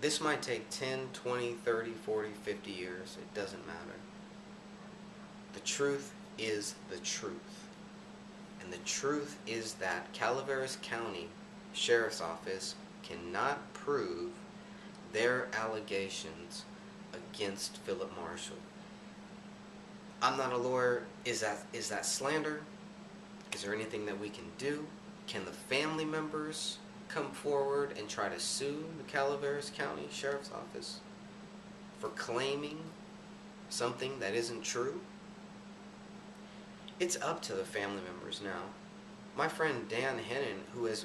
This might take 10, 20, 30, 40, 50 years. It doesn't matter. The truth is the truth. And the truth is that Calaveras County Sheriff's Office cannot prove their allegations against Philip Marshall. I'm not a lawyer. Is that slander? Is there anything that we can do? Can the family members come forward and try to sue the Calaveras County Sheriff's Office for claiming something that isn't true? It's up to the family members now. My friend Dan Hennon, who is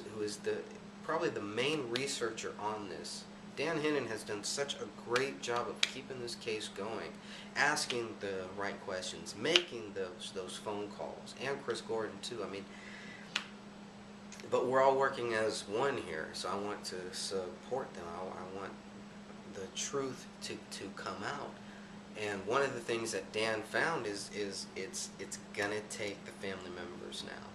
probably the main researcher on this, Dan Hennon has done such a great job of keeping this case going, asking the right questions, making those phone calls, and Chris Gordon too. I mean, but we're all working as one here, so I want to support them. I want the truth to come out. And one of the things that Dan found is it's gonna take the family members now.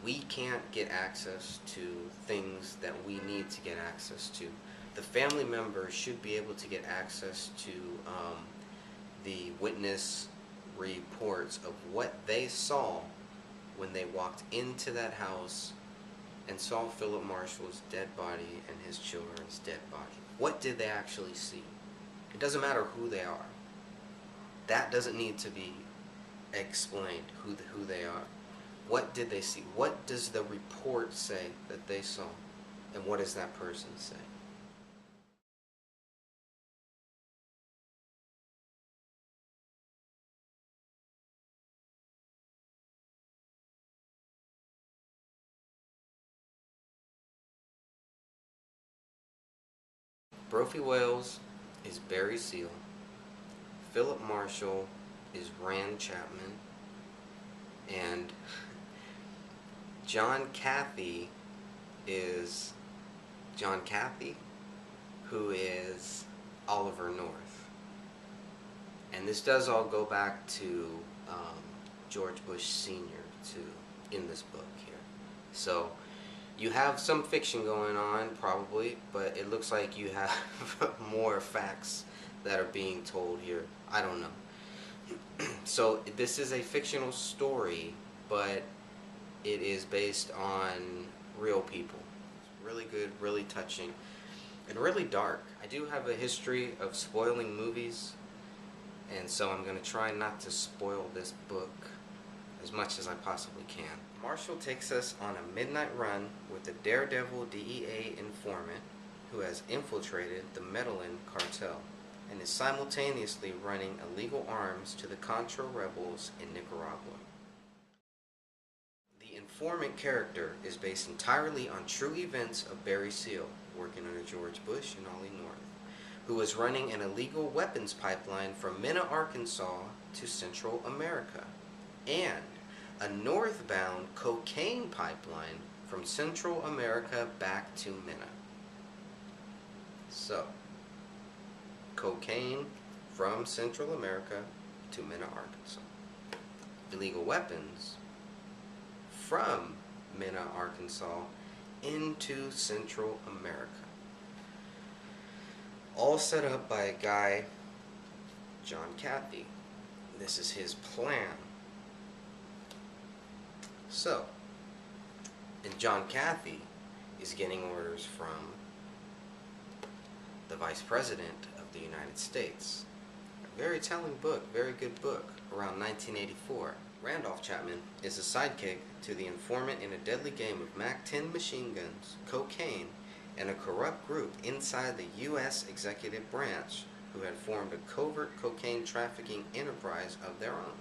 We can't get access to things that we need to get access to. The family members should be able to get access to the witness reports of what they saw when they walked into that house and saw Philip Marshall's dead body and his children's dead body. What did they actually see? It doesn't matter who they are. That doesn't need to be explained, who they are. What did they see? What does the report say that they saw? And what does that person say? Brophy Wales is Barry Seal. Philip Marshall is Rand Chapman. And John Cathy is John Cathy, who is Oliver North. And this does all go back to George Bush Sr. too in this book here. So you have some fiction going on probably, but it looks like you have more facts that are being told here. I don't know. So this is a fictional story, but it is based on real people. It's really good, really touching, and really dark. I do have a history of spoiling movies, and so I'm going to try not to spoil this book as much as I possibly can. Marshall takes us on a midnight run with a daredevil DEA informant who has infiltrated the Medellin cartel and is simultaneously running illegal arms to the Contra rebels in Nicaragua. The informant character is based entirely on true events of Barry Seal, working under George Bush and Ollie North, who was running an illegal weapons pipeline from Mena, Arkansas to Central America, and a northbound cocaine pipeline from Central America back to Mena. So, cocaine from Central America to Mena, Arkansas. Illegal weapons from Mena, Arkansas into Central America. All set up by a guy, John Cathy. This is his plan. So, and John Cathy is getting orders from the Vice President of the United States. A very telling book, very good book, around 1984. Randolph Chapman is a sidekick to the informant in a deadly game of MAC-10 machine guns, cocaine, and a corrupt group inside the U.S. executive branch who had formed a covert cocaine trafficking enterprise of their own,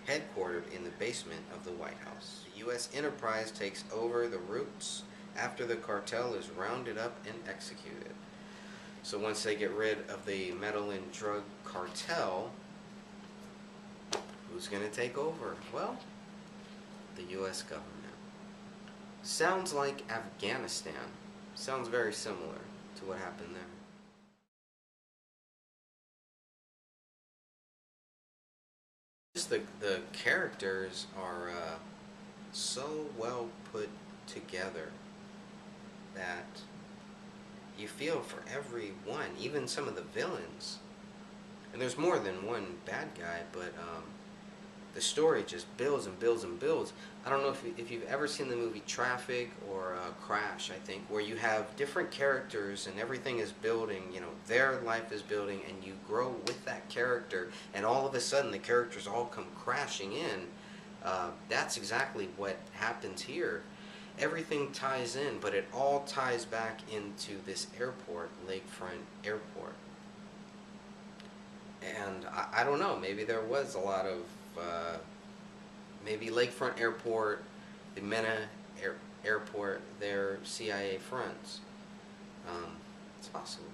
headquartered in the basement of the White House. The U.S. enterprise takes over the routes after the cartel is rounded up and executed. So once they get rid of the Medellin drug cartel, who's going to take over? Well, the U.S. government. Sounds like Afghanistan. Sounds very similar to what happened there. Just the characters are so well put together that You feel for everyone, even some of the villains. And there's more than one bad guy, but the story just builds and builds and builds. I don't know if you've ever seen the movie Traffic or Crash, I think, where you have different characters and everything is building, you know, their life is building and you grow with that character and all of a sudden the characters all come crashing in. That's exactly what happens here. Everything ties in, but it all ties back into this airport, Lakefront Airport. And I don't know, maybe there was a lot of, maybe Lakefront Airport, the Airport, they're CIA fronts. It's possible.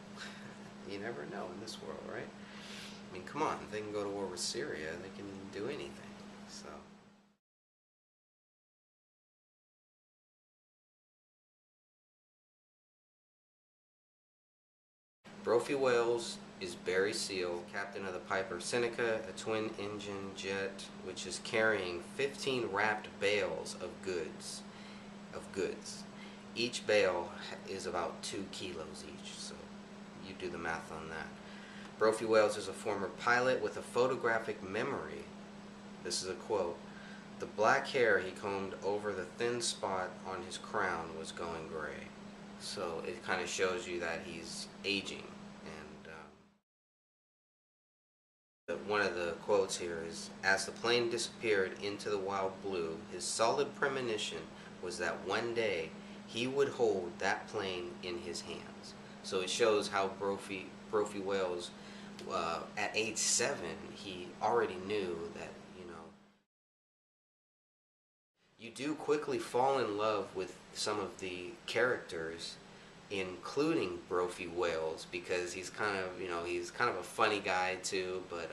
You never know in this world, right? I mean, come on, if they can go to war with Syria, they can do anything. So. Brophy Wales is Barry Seal, captain of the Piper Seneca, a twin-engine jet which is carrying 15 wrapped bales of goods. Each bale is about 2 kilos each, so you do the math on that. Brophy Wales is a former pilot with a photographic memory. This is a quote. The black hair he combed over the thin spot on his crown was going gray. So it kind of shows you that he's aging. And one of the quotes here is, as the plane disappeared into the wild blue, his solid premonition was that one day he would hold that plane in his hands. So it shows how Brophy Wales, at age 7, he already knew that, you know, you do quickly fall in love with some of the characters, including Brophy Wales, because he's kind of, you know, he's kind of a funny guy too, but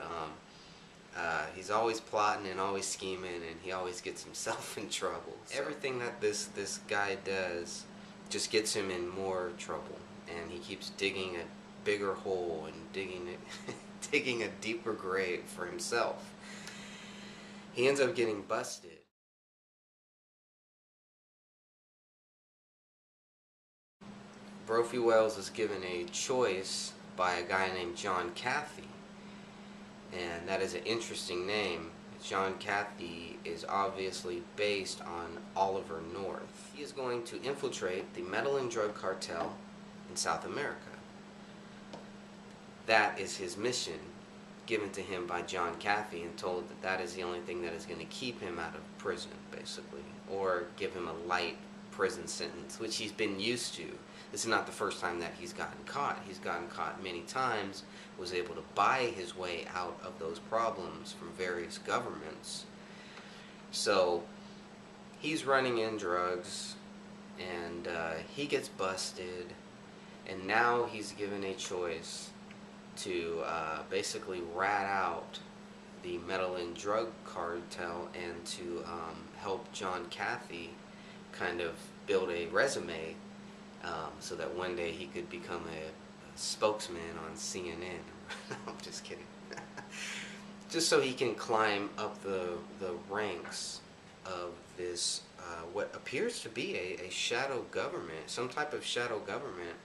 he's always plotting and always scheming, and he always gets himself in trouble. So everything that this guy does just gets him in more trouble, and he keeps digging a bigger hole and digging a deeper grave for himself. He ends up getting busted. Brophy Wales is given a choice by a guy named John Cathy, and that is an interesting name. John Cathy is obviously based on Oliver North. He is going to infiltrate the metal and drug cartel in South America. That is his mission, given to him by John Cathy, and told that that is the only thing that is going to keep him out of prison, basically, or give him a light prison sentence, which he's been used to. This is not the first time that he's gotten caught. He's gotten caught many times, was able to buy his way out of those problems from various governments. So he's running in drugs, and he gets busted, and now he's given a choice to basically rat out the metal and drug cartel and to help John Cathy kind of build a resume so that one day he could become a spokesman on CNN. I'm just kidding. Just so he can climb up the ranks of this, what appears to be a shadow government, some type of shadow government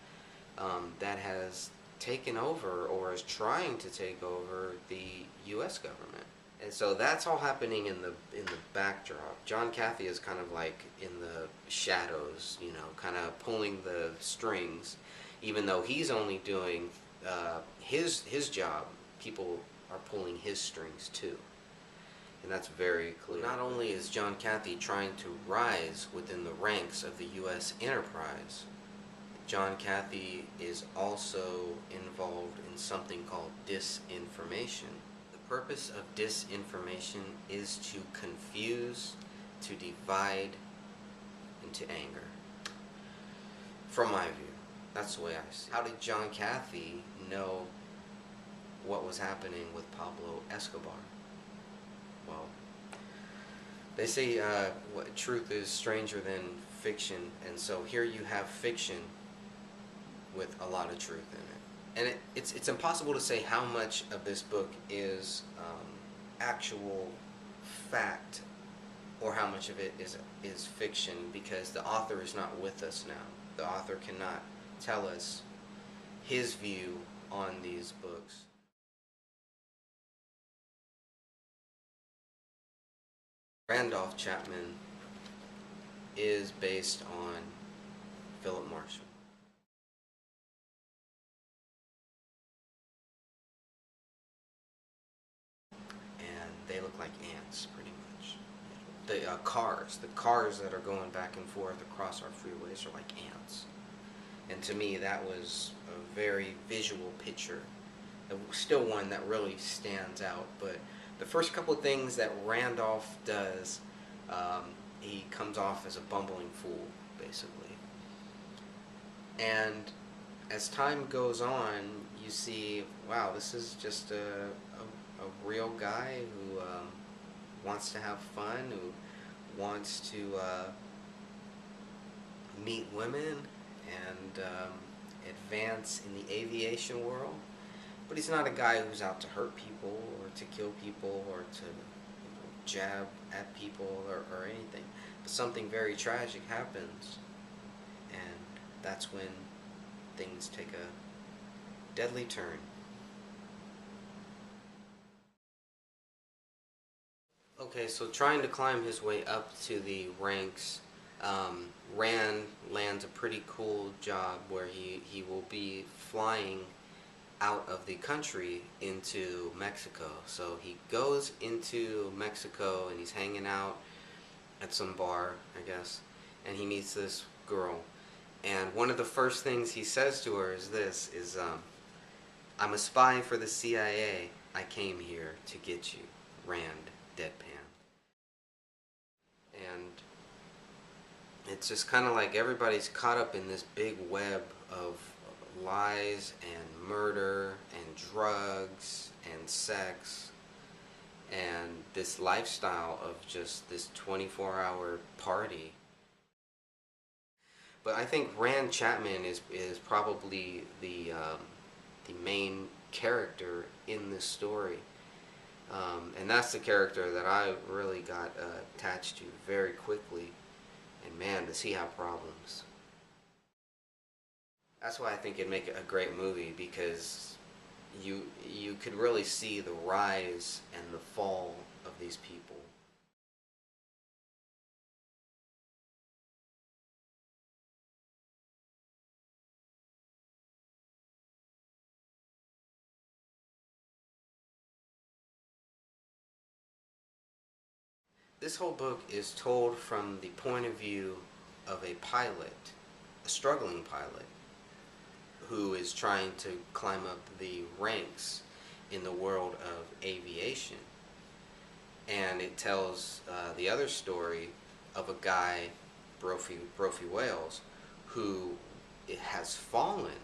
that has taken over or is trying to take over the U.S. government. And so that's all happening in the backdrop. John Cathy is kind of like in the shadows, you know, kind of pulling the strings, even though he's only doing his job. People are pulling his strings too, and that's very clear. Not only is John Cathy trying to rise within the ranks of the U.S. enterprise, John Cathy is also involved in something called disinformation. The purpose of disinformation is to confuse, to divide, and to anger. From my view, that's the way I see it. How did John Cathy know what was happening with Pablo Escobar? Well, they say truth is stranger than fiction, and so here you have fiction with a lot of truth in it. And it's impossible to say how much of this book is actual fact or how much of it is fiction, because the author is not with us now. The author cannot tell us his view on these books. Randolph Chapman is based on Philip Marshall. And they look like ants, pretty much. The cars that are going back and forth across our freeways are like ants. And to me, that was a very visual picture. Still one that really stands out. But the first couple of things that Randolph does, he comes off as a bumbling fool, basically. And as time goes on, you see, wow, this is just a real guy who wants to have fun, who wants to meet women and advance in the aviation world. But he's not a guy who's out to hurt people or to kill people or to jab at people or anything. But something very tragic happens, and that's when things take a deadly turn. Okay, so trying to climb his way up to the ranks, Rand lands a pretty cool job where he will be flying out of the country into Mexico. So he goes into Mexico and he's hanging out at some bar, I guess, and he meets this girl. And one of the first things he says to her is this, I'm a spy for the CIA. I came here to get you. Rand, deadpan. And it's just kind of like everybody's caught up in this big web of lies and murder and drugs and sex and this lifestyle of just this 24-hour party. But I think Rand Chapman is probably the main character in this story. And that's the character that I really got attached to very quickly. And man, does he have problems. That's why I think it'd make it a great movie, because you could really see the rise and the fall of these people. This whole book is told from the point of view of a pilot, a struggling pilot, who is trying to climb up the ranks in the world of aviation. And it tells the other story of a guy, Brophy Wales, who has fallen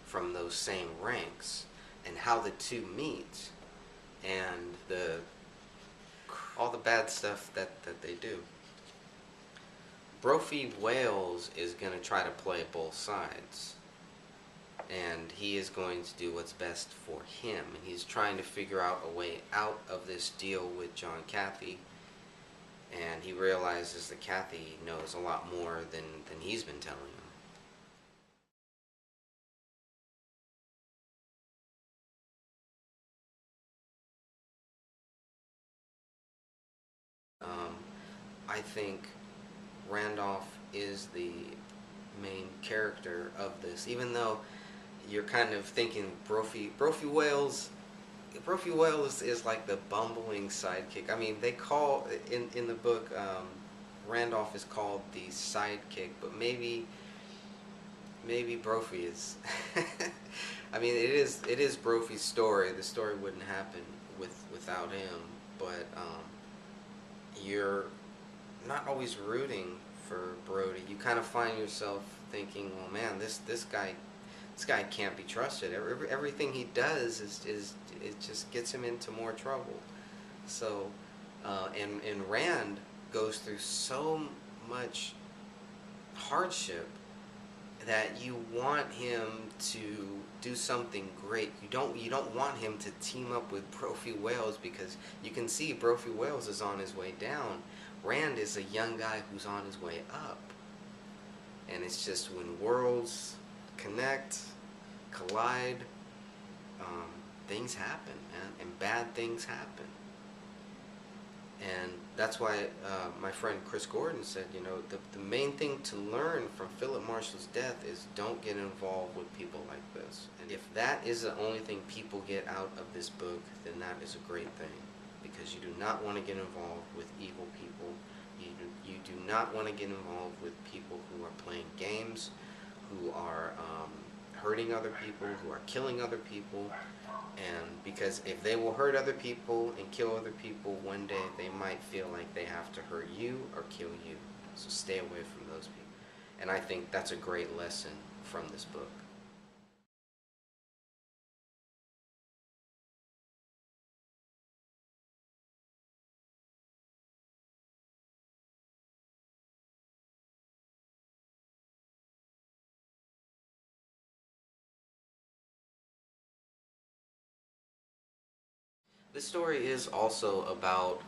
from those same ranks, and how the two meet, and all the bad stuff that they do. Brophy Wales is going to try to play both sides, and he is going to do what's best for him, and he's trying to figure out a way out of this deal with John Cathy, and he realizes that Cathy knows a lot more than he's been telling him. I think Randolph is the main character of this, even though you're kind of thinking Brophy Wales is like the bumbling sidekick. I mean, they call in the book, Randolph is called the sidekick, but maybe Brophy is. I mean, it is Brophy's story. The story wouldn't happen without him, but you're not always rooting for Brody. You kind of find yourself thinking, well, man, this guy can't be trusted. Everything he does is it just gets him into more trouble. So, and Rand goes through so much hardship that you want him to do something great. You don't want him to team up with Brophy Wales, because you can see Brophy Wales is on his way down. Rand is a young guy who's on his way up. And it's just when worlds connect, collide, things happen, man, and bad things happen. And that's why my friend Chris Gordon said, you know, the main thing to learn from Philip Marshall's death is don't get involved with people like this. And if that is the only thing people get out of this book, then that is a great thing. Because you do not want to get involved with evil people. You do not want to get involved with people who are playing games, who are hurting other people, who are killing other people. And because if they will hurt other people and kill other people, one day they might feel like they have to hurt you or kill you. So stay away from those people. And I think that's a great lesson from this book. This story is also about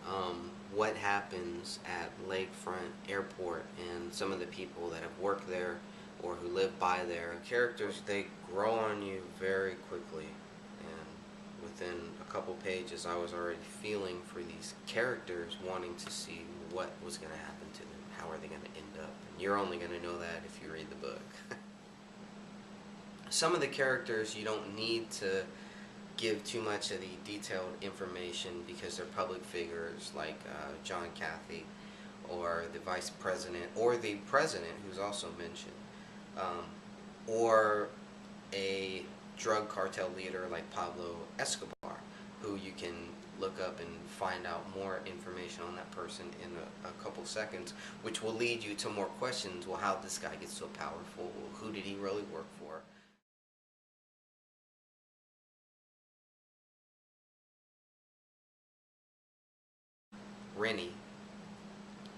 what happens at Lakefront Airport and some of the people that have worked there or who live by there. Characters, they grow on you very quickly, and within a couple pages I was already feeling for these characters, wanting to see what was going to happen to them. How are they going to end up? And you're only going to know that if you read the book. Some of the characters you don't need to give too much of the detailed information because they're public figures, like John Cathy, or the vice president, or the president, who's also mentioned, or a drug cartel leader like Pablo Escobar, who you can look up and find out more information on that person in a couple seconds, which will lead you to more questions. Well, how did this guy get so powerful? Who did he really work for? Rennie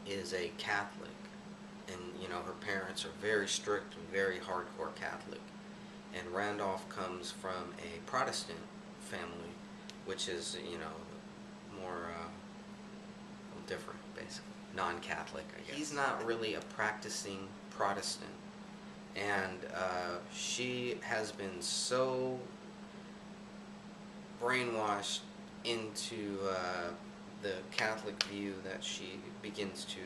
is a Catholic, and you know, her parents are very strict and very hardcore Catholic. And Randolph comes from a Protestant family, which is, you know, more different, basically, non-Catholic, I guess. He's not really a practicing Protestant, and she has been so brainwashed into the Catholic view that she begins to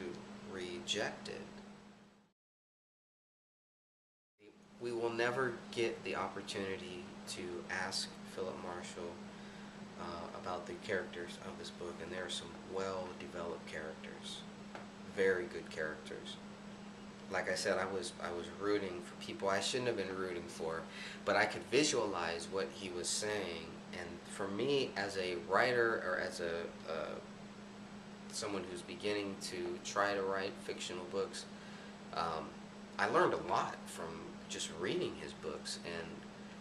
reject it. We will never get the opportunity to ask Philip Marshall about the characters of this book, and there are some well-developed characters, very good characters. Like I said, I was rooting for people I shouldn't have been rooting for, but I could visualize what he was saying. And for me, as a writer, or as a someone who's beginning to try to write fictional books, I learned a lot from just reading his books. And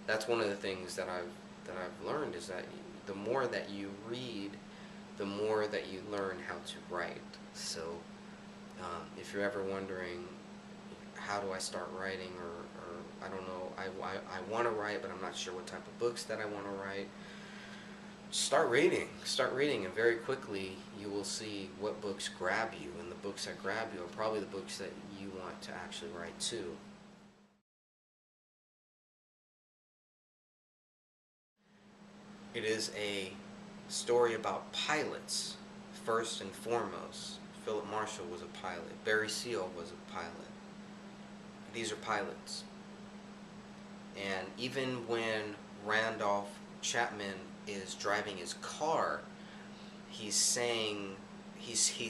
that's one of the things that I've learned, is that the more that you read, the more that you learn how to write. So if you're ever wondering, how do I start writing, or I don't know, I want to write, but I'm not sure what type of books that I want to write, start reading, and very quickly you will see what books grab you, and the books that grab you are probably the books that you want to actually write too. It is a story about pilots, first and foremost. Philip Marshall was a pilot. Barry Seal was a pilot. These are pilots. And even when Randolph Chapman is driving his car, he's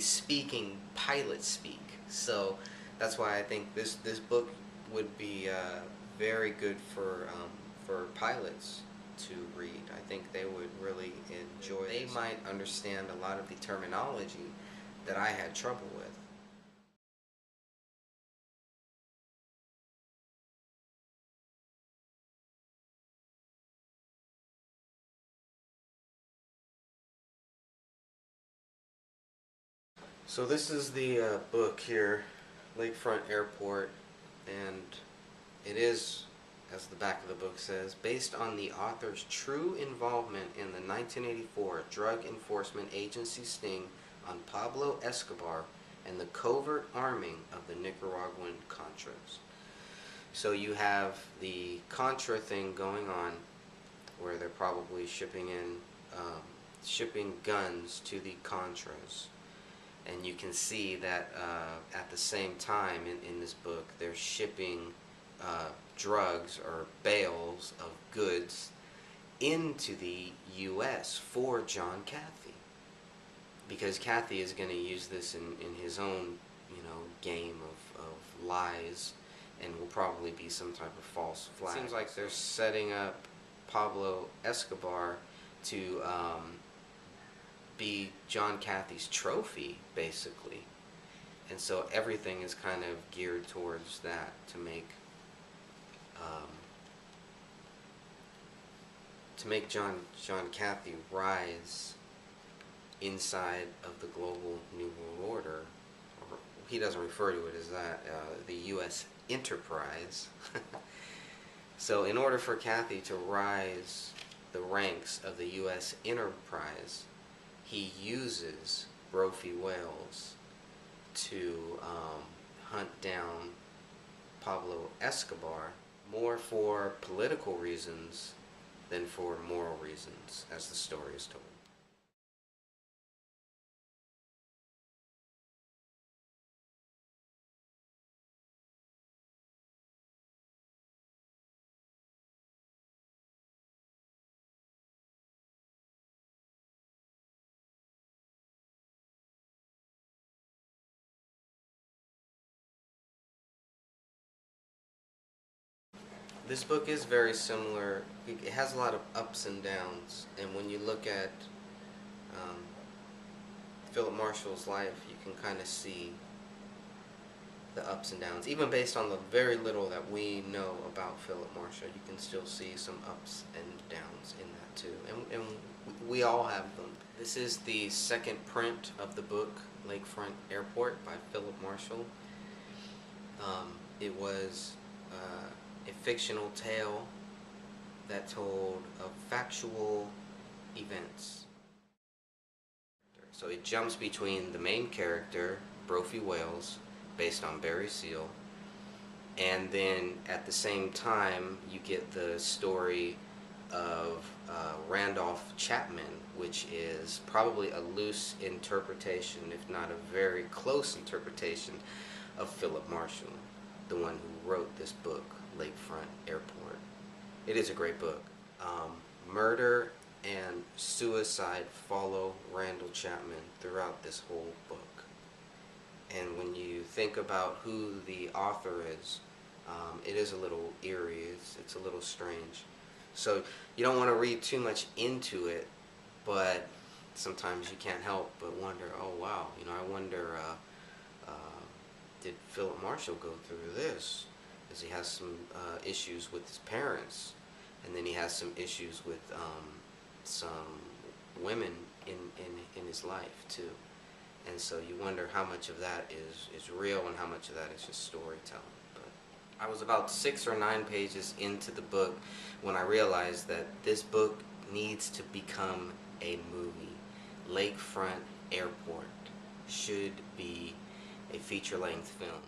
speaking pilot speak. So that's why I think this book would be very good for pilots to read. I think they would really enjoy it. They might understand a lot of the terminology that I had trouble with. So this is the book here, Lakefront Airport, and it is, as the back of the book says, based on the author's true involvement in the 1984 Drug Enforcement Agency sting on Pablo Escobar and the covert arming of the Nicaraguan Contras. So you have the Contra thing going on, where they're probably shipping guns to the Contras, and you can see that at the same time in this book they're shipping drugs or bales of goods into the U.S. for John Cathy, because Cathy is going to use this in his own, game of lies, and will probably be some type of false flag. It seems like they're setting up Pablo Escobar to be John Cathy's trophy, basically. And so everything is kind of geared towards that, to make John Cathy rise inside of the global New World Order. Or he doesn't refer to it as that, the U.S. enterprise. So in order for Cathy to rise the ranks of the U.S. enterprise, he uses Brophy whales to hunt down Pablo Escobar, more for political reasons than for moral reasons, as the story is told. This book is very similar. It has a lot of ups and downs, and when you look at um, Philip Marshall's life, you can kind of see the ups and downs. Even based on the very little that we know about Philip Marshall, you can still see some ups and downs in that too. And we all have them. This is the second print of the book, Lakefront Airport by Philip Marshall. It was a fictional tale that told of factual events. So it jumps between the main character, Brophy Wales, based on Barry Seal, and then at the same time you get the story of Randolph Chapman, which is probably a loose interpretation, if not a very close interpretation, of Philip Marshall, the one who wrote this book, Lakefront Airport. It is a great book. Murder and suicide follow Randall Chapman throughout this whole book. And when you think about who the author is, it is a little eerie, it's a little strange. So you don't want to read too much into it, but sometimes you can't help but wonder, oh wow, I wonder, did Philip Marshall go through this? Because he has some issues with his parents, and then he has some issues with some women in his life too. And so you wonder how much of that is real and how much of that is just storytelling. But I was about 6 or 9 pages into the book when I realized that this book needs to become a movie. Lakefront Airport should be a feature-length film.